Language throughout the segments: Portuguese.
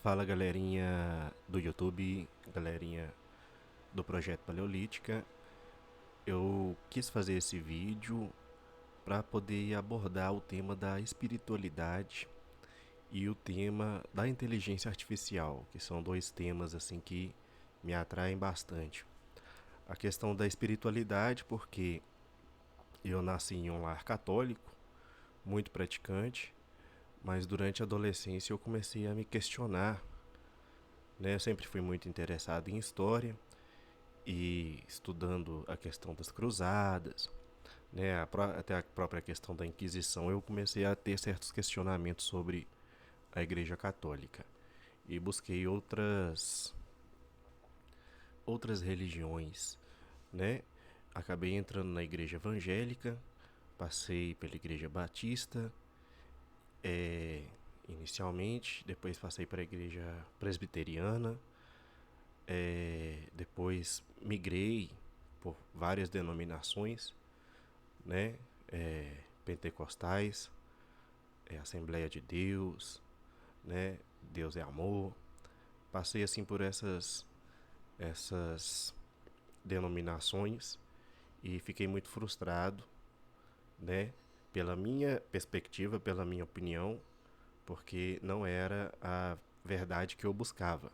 Fala galerinha do YouTube, galerinha do Projeto Paleolítica. Eu quis fazer esse vídeo para poder abordar o tema da espiritualidade e o tema da inteligência artificial, que são dois temas assim que me atraem bastante. A questão da espiritualidade, porque eu nasci em um lar católico, muito praticante, mas durante a adolescência eu comecei a me questionar, né? Eu sempre fui muito interessado em história e estudando a questão das cruzadas, né, até a própria questão da Inquisição, eu comecei a ter certos questionamentos sobre a Igreja Católica e busquei outras religiões, né? Acabei entrando na Igreja Evangélica, passei pela Igreja Batista, é, inicialmente, depois passei para a Igreja Presbiteriana, depois migrei por várias denominações, né? Pentecostais, Assembleia de Deus, né? Deus é amor. Passei assim por essas denominações e fiquei muito frustrado, né? Pela minha perspectiva, pela minha opinião, porque não era a verdade que eu buscava.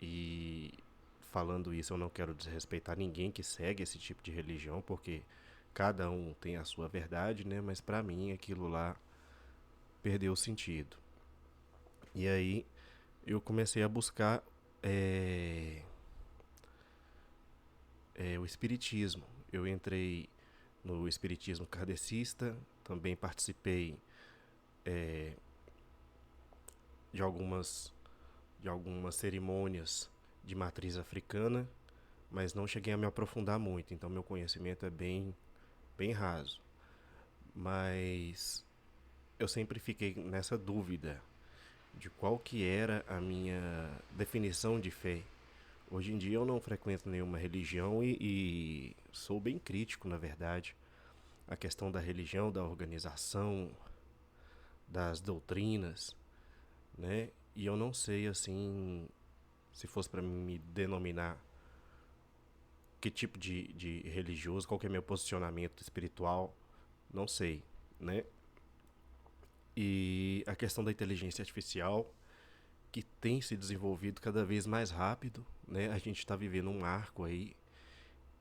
E falando isso, eu não quero desrespeitar ninguém que segue esse tipo de religião, porque cada um tem a sua verdade, né? Mas para mim aquilo lá perdeu o sentido. E aí eu comecei a buscar o espiritismo. Eu entrei no espiritismo kardecista, também participei de algumas cerimônias de matriz africana, mas não cheguei a me aprofundar muito, então meu conhecimento é bem raso. Mas eu sempre fiquei nessa dúvida de qual que era a minha definição de fé. Hoje em dia eu não frequento nenhuma religião e sou bem crítico, na verdade. A questão da religião, da organização, das doutrinas, né? E eu não sei, assim, se fosse para me denominar que tipo de religioso, qual que é meu posicionamento espiritual, não sei, né? E a questão da inteligência artificial, que tem se desenvolvido cada vez mais rápido, né? A gente está vivendo um marco aí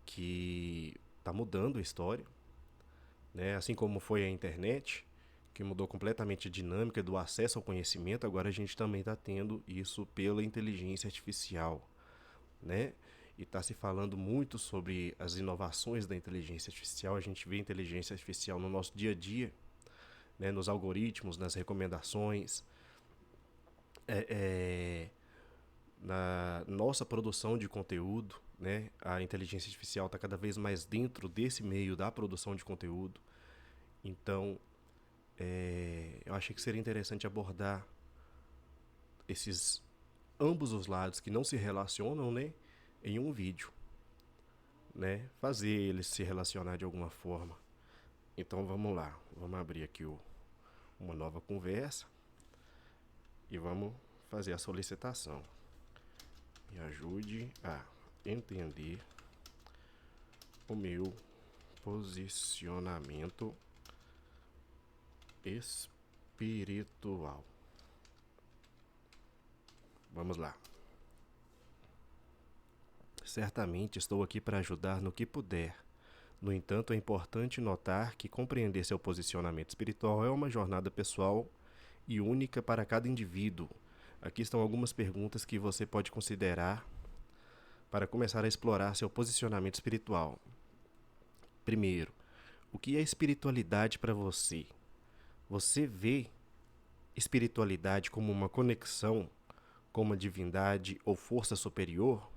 que está mudando a história, né? Assim como foi a internet, que mudou completamente a dinâmica do acesso ao conhecimento, agora a gente também está tendo isso pela inteligência artificial, né? E está se falando muito sobre as inovações da inteligência artificial. A gente vê inteligência artificial no nosso dia a dia, né? Nos algoritmos, nas recomendações, é, é, na nossa produção de conteúdo, né? A inteligência artificial está cada vez mais dentro desse meio da produção de conteúdo. Então, eu achei que seria interessante abordar esses ambos os lados que não se relacionam, né, em um vídeo, né? Fazer eles se relacionar de alguma forma. Então vamos lá, vamos abrir aqui uma nova conversa e vamos fazer a solicitação. Me ajude a entender o meu posicionamento espiritual. Vamos lá. Certamente estou aqui para ajudar no que puder. No entanto, é importante notar que compreender seu posicionamento espiritual é uma jornada pessoal e única para cada indivíduo. Aqui estão algumas perguntas que você pode considerar para começar a explorar seu posicionamento espiritual. Primeiro, o que é espiritualidade para você? Você vê espiritualidade como uma conexão com uma divindade ou força superior?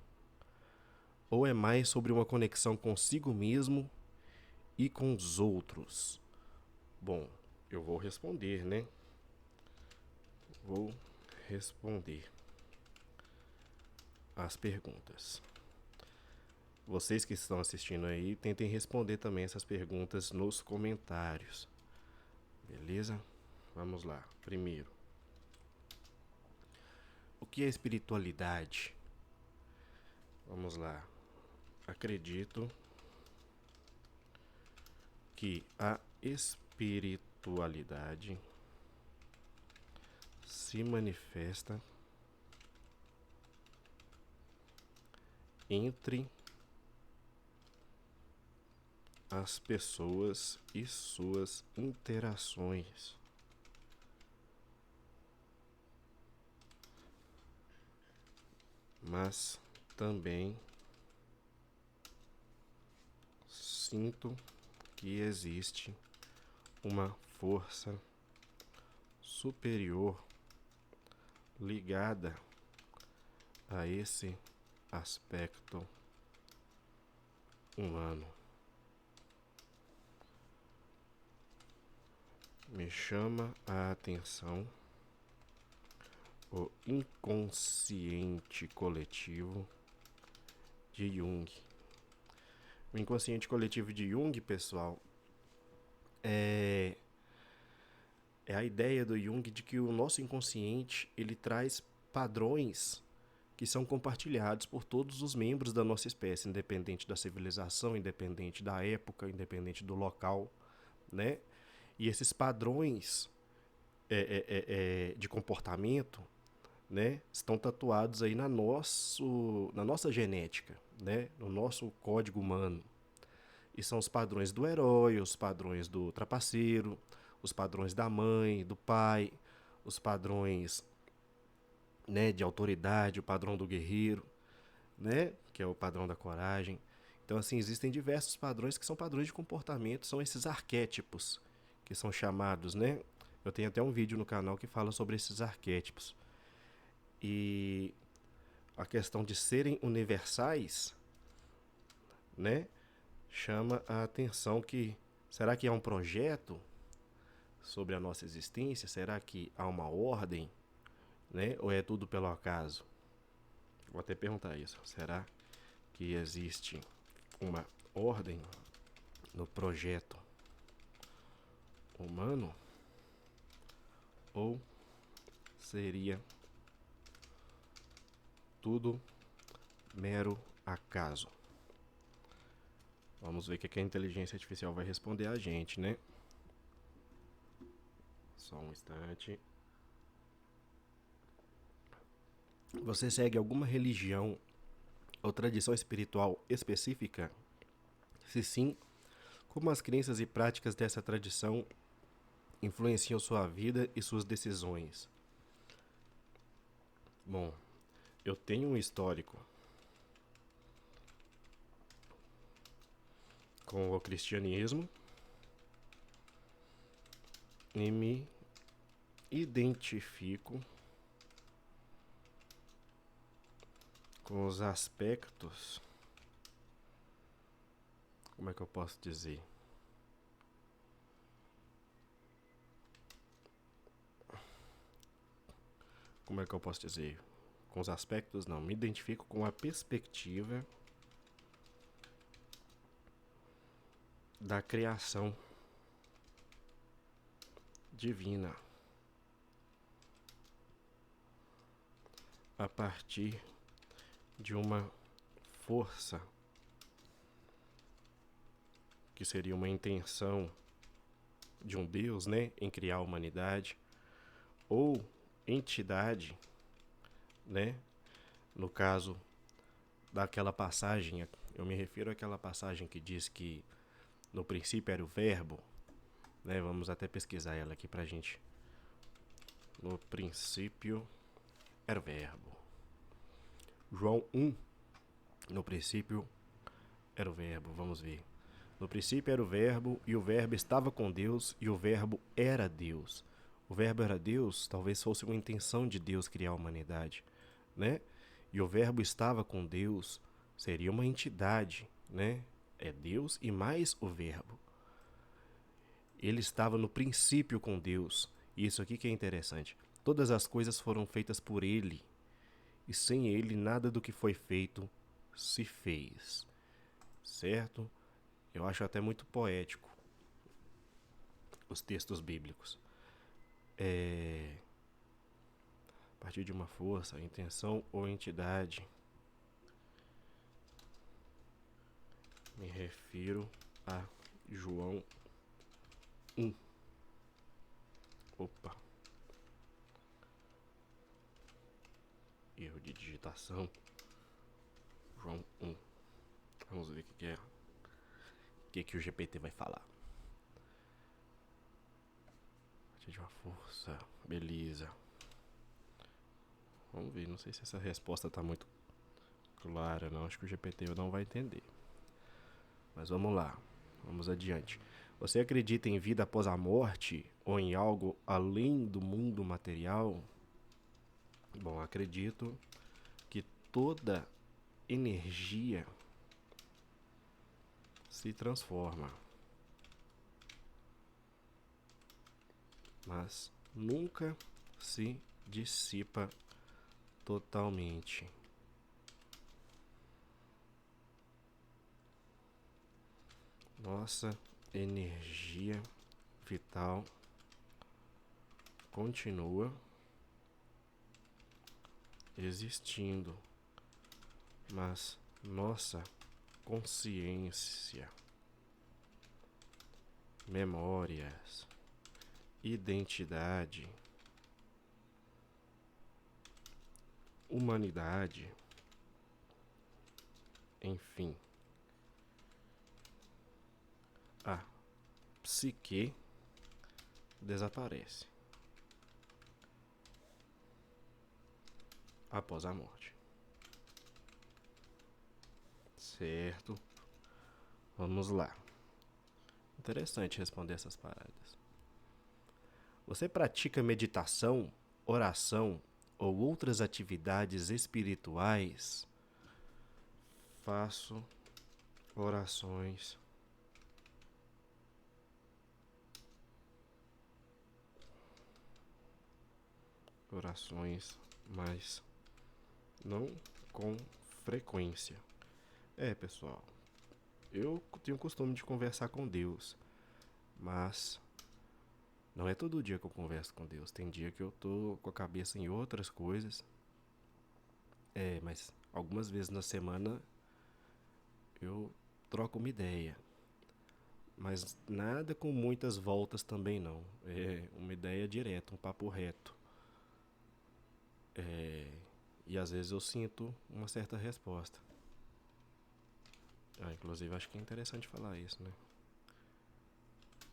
Ou é mais sobre uma conexão consigo mesmo e com os outros? Bom, eu vou responder, né? Vou responder as perguntas. Vocês que estão assistindo aí, tentem responder também essas perguntas nos comentários. Beleza? Vamos lá. Primeiro, que é espiritualidade? Vamos lá. Acredito que a espiritualidade se manifesta entre as pessoas e suas interações. Mas também sinto que existe uma força superior ligada a esse aspecto humano. Me chama a atenção o inconsciente coletivo de Jung. O inconsciente coletivo de Jung, pessoal, é a ideia do Jung de que o nosso inconsciente ele traz padrões que são compartilhados por todos os membros da nossa espécie, independente da civilização, independente da época, independente do local, né? E esses padrões de comportamento, né, estão tatuados aí na nossa genética, né, no nosso código humano. E são os padrões do herói, os padrões do trapaceiro, os padrões da mãe, do pai, os padrões, né, de autoridade, o padrão do guerreiro, né, que é o padrão da coragem. Então, assim, existem diversos padrões que são padrões de comportamento, são esses arquétipos que são chamados, né? Eu tenho até um vídeo no canal que fala sobre esses arquétipos. E a questão de serem universais, né, chama a atenção que será que há um projeto sobre a nossa existência? Será que há uma ordem, né? Ou é tudo pelo acaso? Vou até perguntar isso. Será que existe uma ordem no projeto humano? Ou seria tudo mero acaso? Vamos ver o que a inteligência artificial vai responder a gente, né? Só um instante. Você segue alguma religião ou tradição espiritual específica? Se sim, como as crenças e práticas dessa tradição influenciam sua vida e suas decisões? Bom, eu tenho um histórico com o cristianismo e me identifico com os aspectos, como é que eu posso dizer? Como é que eu posso dizer? Com os aspectos, não. Me identifico com a perspectiva da criação divina a partir de uma força que seria uma intenção de um Deus, né, em criar a humanidade, ou entidade, né, no caso daquela passagem, eu me refiro àquela passagem que diz que no princípio era o verbo, né, vamos até pesquisar ela aqui pra gente. No princípio era o verbo. João 1, no princípio era o verbo, vamos ver. No princípio era o verbo, e o verbo estava com Deus, e o verbo era Deus. O verbo era Deus, talvez fosse uma intenção de Deus criar a humanidade, né? E o verbo estava com Deus, seria uma entidade, né? É Deus e mais o verbo. Ele estava no princípio com Deus. E isso aqui que é interessante. Todas as coisas foram feitas por ele, e sem ele nada do que foi feito se fez. Certo? Eu acho até muito poético os textos bíblicos. A partir de uma força, intenção ou entidade. Me refiro a João 1. Opa. Erro de digitação. João 1. Vamos ver o que é. O que o GPT vai falar. A partir de uma força. Beleza. Vamos ver. Não sei se essa resposta tá muito clara, não. Acho que o GPT não vai entender. Mas vamos lá. Vamos adiante. Você acredita em vida após a morte ou em algo além do mundo material? Bom, acredito que toda energia se transforma, mas nunca se dissipa totalmente. Nossa energia vital continua existindo, mas nossa consciência, memórias, identidade, humanidade, enfim, a psique desaparece após a morte. Certo? Vamos lá. Interessante responder essas paradas. Você pratica meditação, oração ou outras atividades espirituais? Faço orações. Mas não com frequência. Pessoal, eu tenho o costume de conversar com Deus, mas não é todo dia que eu converso com Deus. Tem dia que eu tô com a cabeça em outras coisas. Mas algumas vezes na semana eu troco uma ideia. Mas nada com muitas voltas também não. É uma ideia direta, um papo reto. E às vezes eu sinto uma certa resposta. Inclusive acho que é interessante falar isso, né?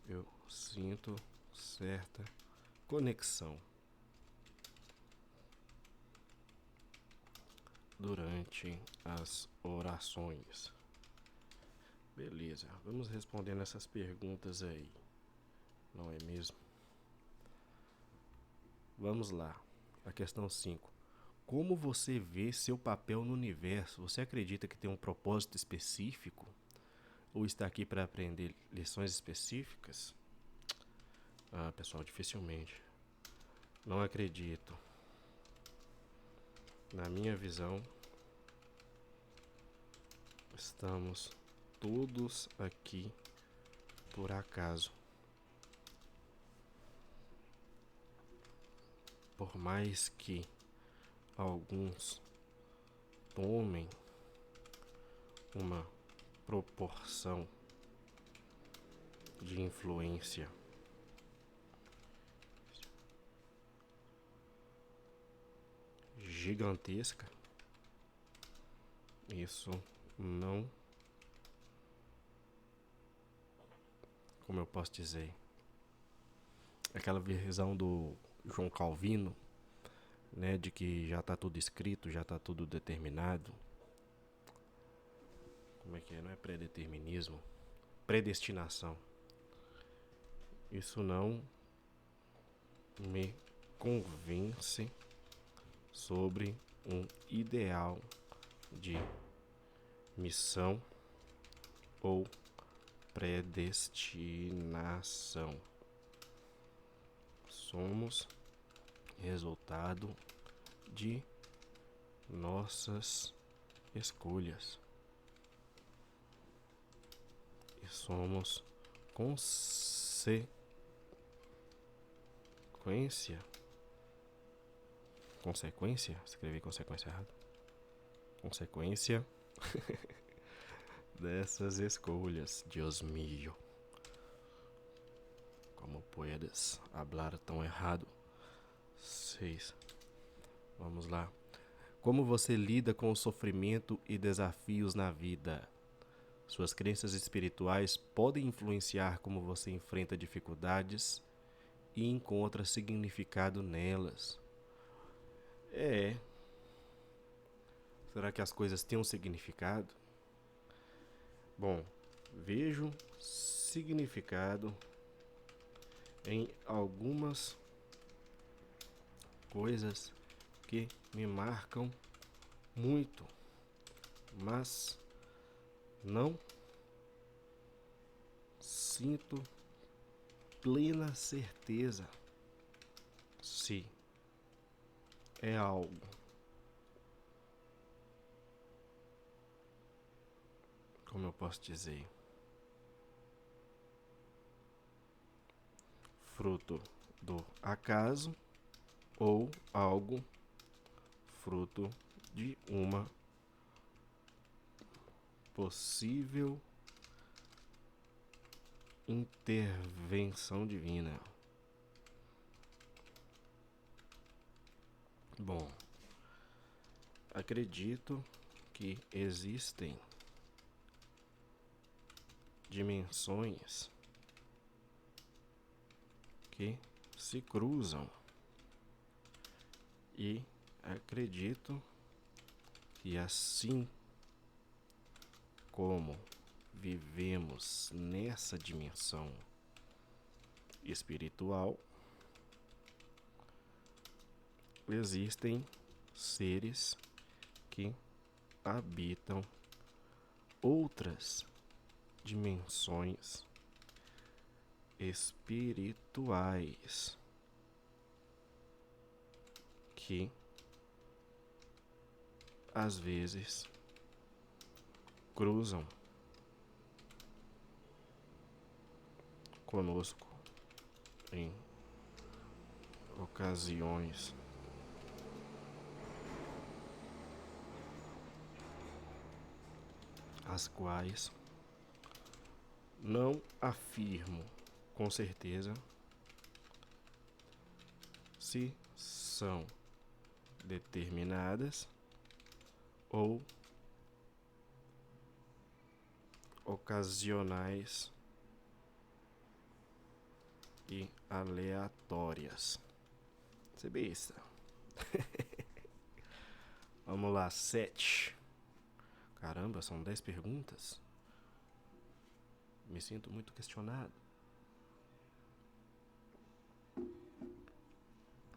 Eu sinto certa conexão durante as orações. Beleza, vamos respondendo essas perguntas aí, não é mesmo? Vamos lá, a questão 5. Como você vê seu papel no universo? Você acredita que tem um propósito específico? Ou está aqui para aprender lições específicas? Pessoal, dificilmente. Não acredito. Na minha visão, estamos todos aqui por acaso. Por mais que alguns tomem uma proporção de influência gigantesca, isso não, como eu posso dizer, aquela visão do João Calvino, né, de que já está tudo escrito, já está tudo determinado. Como é que é? Não é predeterminismo, predestinação. Isso não me convence sobre um ideal de missão ou predestinação. Somos resultado de nossas escolhas e somos consequência consequência, escrevi consequência errado. Consequência dessas escolhas, Dios mío. Como puedes hablar tão errado? 6. Vamos lá. Como você lida com o sofrimento e desafios na vida? Suas crenças espirituais podem influenciar como você enfrenta dificuldades e encontra significado nelas. Será que as coisas têm um significado? Bom, vejo significado em algumas coisas que me marcam muito, mas não sinto plena certeza se é algo como eu posso dizer, fruto do acaso ou algo fruto de uma possível intervenção divina. Bom, acredito que existem dimensões que se cruzam e acredito que assim como vivemos nessa dimensão espiritual, existem seres que habitam outras dimensões espirituais que às vezes cruzam conosco em ocasiões as quais não afirmo com certeza se são determinadas ou ocasionais e aleatórias. Você besta. Vamos lá, 7. Caramba, são 10 perguntas. Me sinto muito questionado.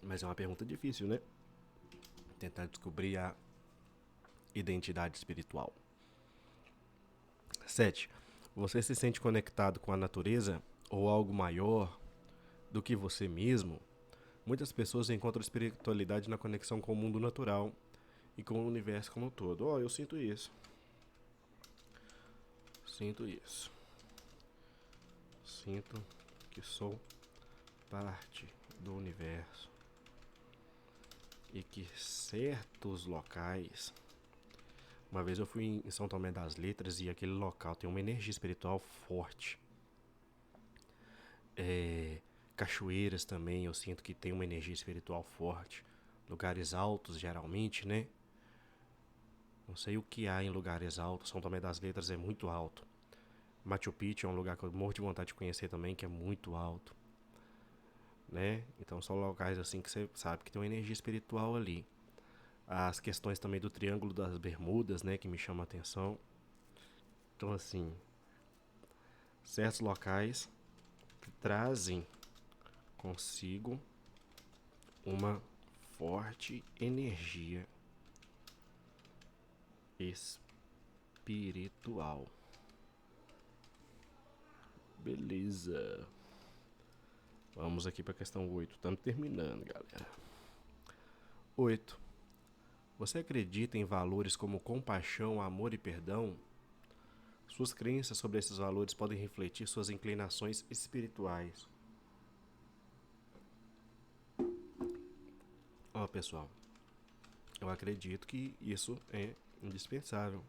Mas é uma pergunta difícil, né? Tentar descobrir a identidade espiritual. 7. Você se sente conectado com a natureza ou algo maior do que você mesmo? Muitas pessoas encontram espiritualidade na conexão com o mundo natural e com o universo como um todo. Eu sinto isso. Sinto que sou parte do universo e que certos locais... Uma vez eu fui em São Tomé das Letras e aquele local tem uma energia espiritual forte. Cachoeiras também eu sinto que tem uma energia espiritual forte. Lugares altos geralmente, né? Não sei o que há em lugares altos. São Tomé das Letras é muito alto. Machu Picchu é um lugar que eu morro de vontade de conhecer também, que é muito alto, né? Então são locais assim que você sabe que tem uma energia espiritual ali. As questões também do Triângulo das Bermudas, né, que me chamam a atenção. Então assim, certos locais que trazem consigo uma forte energia espiritual. Beleza. Vamos aqui para a questão 8. Estamos terminando, galera. 8. Você acredita em valores como compaixão, amor e perdão? Suas crenças sobre esses valores podem refletir suas inclinações espirituais. Pessoal, Eu acredito que isso é indispensável.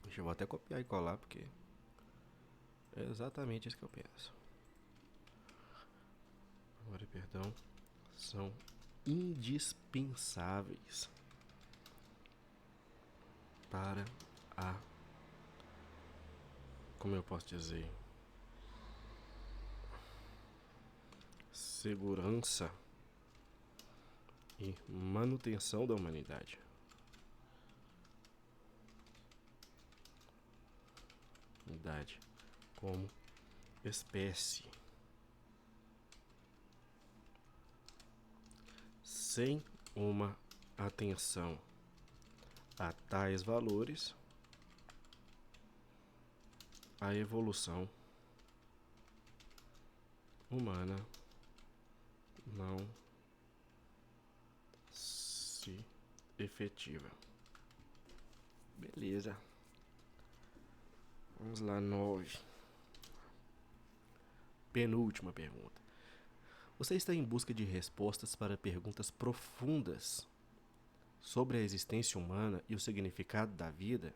Deixa eu até copiar e colar, porque é exatamente isso que eu penso. Agora, perdão, são indispensáveis para a, como eu posso dizer, segurança e manutenção da humanidade. Humanidade como espécie. Sem uma atenção a tais valores, a evolução humana não se efetiva. Beleza. Vamos lá, 9. Penúltima pergunta. Você está em busca de respostas para perguntas profundas sobre a existência humana e o significado da vida?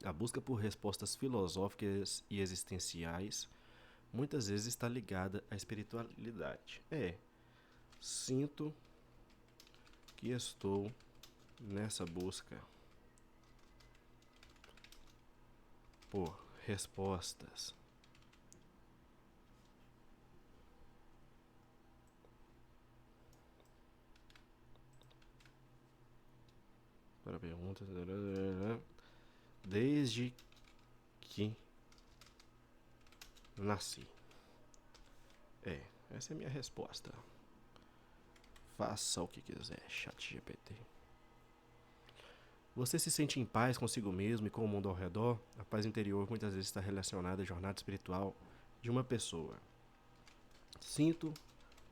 A busca por respostas filosóficas e existenciais muitas vezes está ligada à espiritualidade. Sinto que estou nessa busca por respostas para perguntas desde que nasci. Essa é a minha resposta. Faça o que quiser, ChatGPT. Você se sente em paz consigo mesmo e com o mundo ao redor? A paz interior muitas vezes está relacionada à jornada espiritual de uma pessoa. Sinto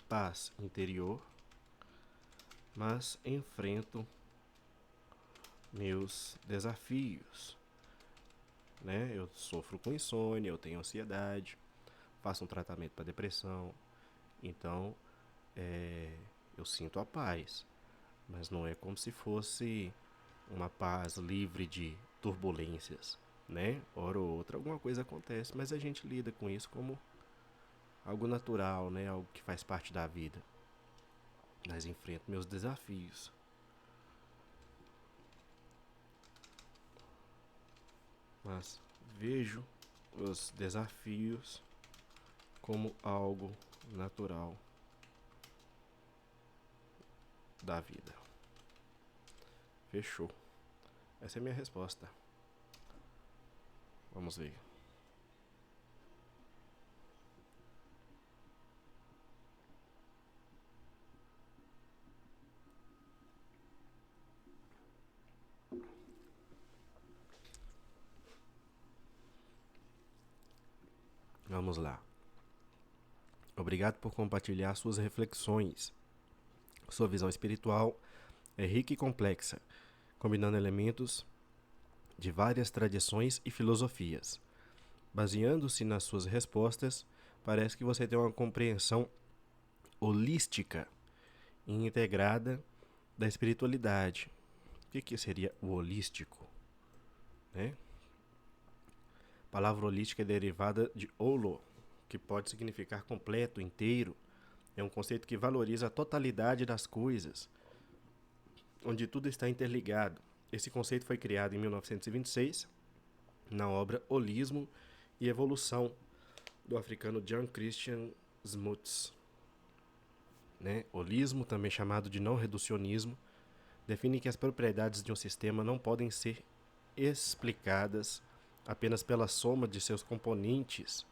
paz interior, mas enfrento meus desafios. Eu sofro com insônia, eu tenho ansiedade, faço um tratamento para depressão. Então, eu sinto a paz, mas não é como se fosse uma paz livre de turbulências, Hora ou outra alguma coisa acontece, mas a gente lida com isso como algo natural, Algo que faz parte da vida. Mas enfrento meus desafios. Mas vejo os desafios como algo natural da vida. Fechou. Essa é a minha resposta. Vamos ver. Vamos lá. Obrigado por compartilhar suas reflexões. Sua visão espiritual é rica e complexa, combinando elementos de várias tradições e filosofias. Baseando-se nas suas respostas, parece que você tem uma compreensão holística e integrada da espiritualidade. O que seria o holístico? A palavra holística é derivada de holo, que pode significar completo, inteiro. É um conceito que valoriza a totalidade das coisas, onde tudo está interligado. Esse conceito foi criado em 1926, na obra Holismo e Evolução, do africano John Christian Smuts. Holismo, também chamado de não reducionismo, define que as propriedades de um sistema não podem ser explicadas apenas pela soma de seus componentes,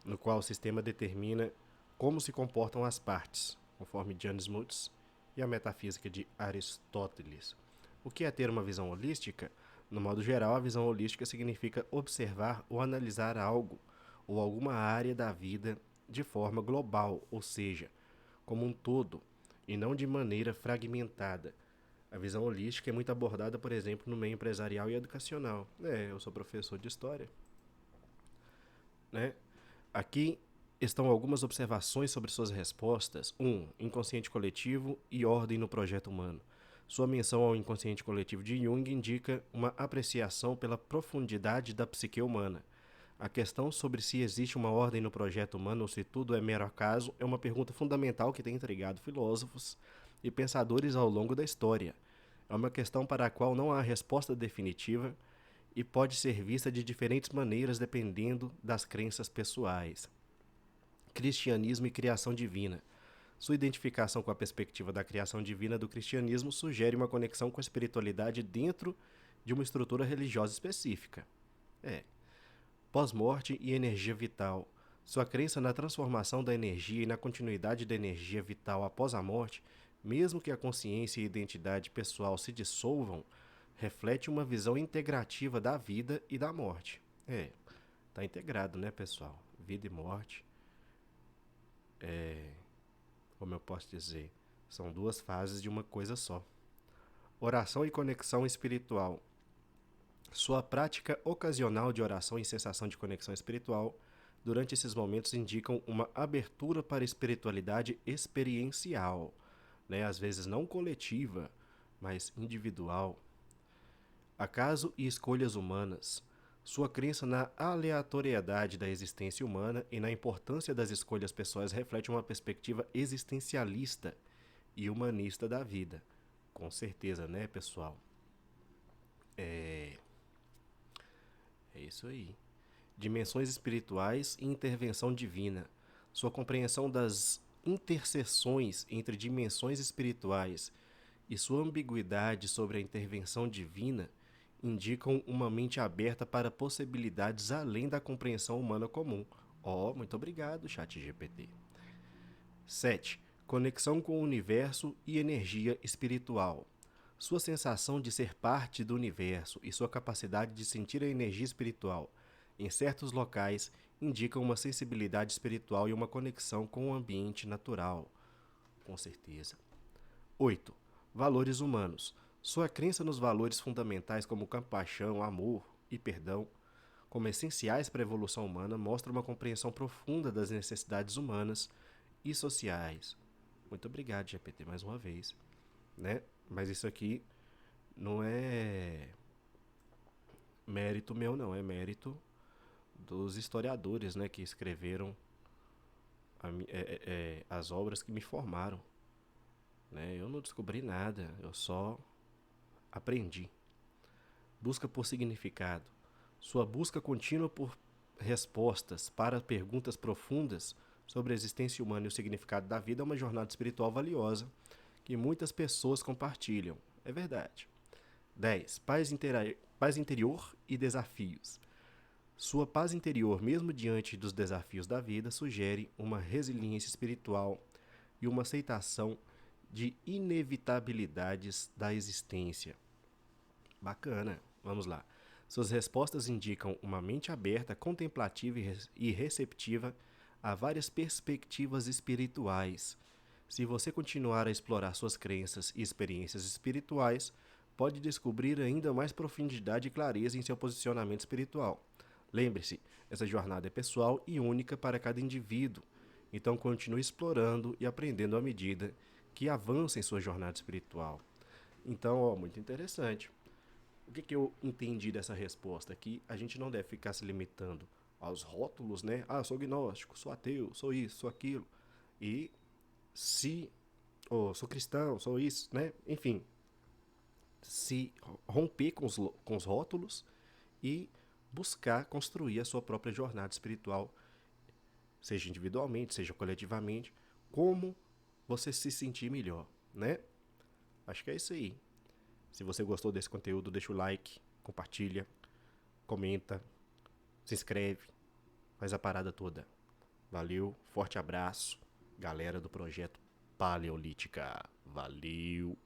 no qual o sistema determina como se comportam as partes, conforme John Smuts e a metafísica de Aristóteles. O que é ter uma visão holística? No modo geral, a visão holística significa observar ou analisar algo ou alguma área da vida de forma global, ou seja, como um todo, e não de maneira fragmentada. A visão holística é muito abordada, por exemplo, no meio empresarial e educacional. Eu sou professor de história. Aqui estão algumas observações sobre suas respostas. 1. Inconsciente coletivo e ordem no projeto humano. Sua menção ao inconsciente coletivo de Jung indica uma apreciação pela profundidade da psique humana. A questão sobre se existe uma ordem no projeto humano ou se tudo é mero acaso é uma pergunta fundamental que tem intrigado filósofos e pensadores ao longo da história. É uma questão para a qual não há resposta definitiva e pode ser vista de diferentes maneiras dependendo das crenças pessoais. Cristianismo e criação divina. Sua identificação com a perspectiva da criação divina do cristianismo sugere uma conexão com a espiritualidade dentro de uma estrutura religiosa específica. Pós-morte e energia vital. Sua crença na transformação da energia e na continuidade da energia vital após a morte, mesmo que a consciência e a identidade pessoal se dissolvam, reflete uma visão integrativa da vida e da morte. Tá integrado, né, pessoal? Vida e morte. Como eu posso dizer, são duas fases de uma coisa só. Oração e conexão espiritual. Sua prática ocasional de oração e sensação de conexão espiritual durante esses momentos indicam uma abertura para a espiritualidade experiencial, né? Às vezes não coletiva, mas individual. Acaso e escolhas humanas. Sua crença na aleatoriedade da existência humana e na importância das escolhas pessoais reflete uma perspectiva existencialista e humanista da vida. Com certeza, né, pessoal? É isso aí. Dimensões espirituais e intervenção divina. Sua compreensão das interseções entre dimensões espirituais e sua ambiguidade sobre a intervenção divina indicam uma mente aberta para possibilidades além da compreensão humana comum. Muito obrigado, ChatGPT. 7. Conexão com o universo e energia espiritual. Sua sensação de ser parte do universo e sua capacidade de sentir a energia espiritual em certos locais indicam uma sensibilidade espiritual e uma conexão com o ambiente natural. Com certeza. 8. Valores humanos. Sua crença nos valores fundamentais como compaixão, amor e perdão, como essenciais para a evolução humana, mostra uma compreensão profunda das necessidades humanas e sociais. Muito obrigado, GPT, mais uma vez. Né? Mas isso aqui não é mérito meu, não. É mérito dos historiadores, né, que escreveram as obras que me formaram. Né? Eu não descobri nada, eu só aprendi. Busca por significado. Sua busca contínua por respostas para perguntas profundas sobre a existência humana e o significado da vida é uma jornada espiritual valiosa que muitas pessoas compartilham. É verdade. 10. Paz interior e desafios. Sua paz interior, mesmo diante dos desafios da vida, sugere uma resiliência espiritual e uma aceitação de inevitabilidades da existência. Bacana, vamos lá. Suas respostas indicam uma mente aberta, contemplativa e receptiva a várias perspectivas espirituais. Se você continuar a explorar suas crenças e experiências espirituais, pode descobrir ainda mais profundidade e clareza em seu posicionamento espiritual. Lembre-se, essa jornada é pessoal e única para cada indivíduo, então continue explorando e aprendendo à medida que avança em sua jornada espiritual. Então, muito interessante. O que eu entendi dessa resposta? Que a gente não deve ficar se limitando aos rótulos, né? Eu sou gnóstico, sou ateu, sou isso, sou aquilo. E sou cristão, sou isso, né? Enfim, se romper com os rótulos e buscar construir a sua própria jornada espiritual, seja individualmente, seja coletivamente, como você se sentir melhor, né? Acho que é isso aí. Se você gostou desse conteúdo, deixa o like, compartilha, comenta, se inscreve, faz a parada toda. Valeu, forte abraço, galera do projeto Paleolítica. Valeu!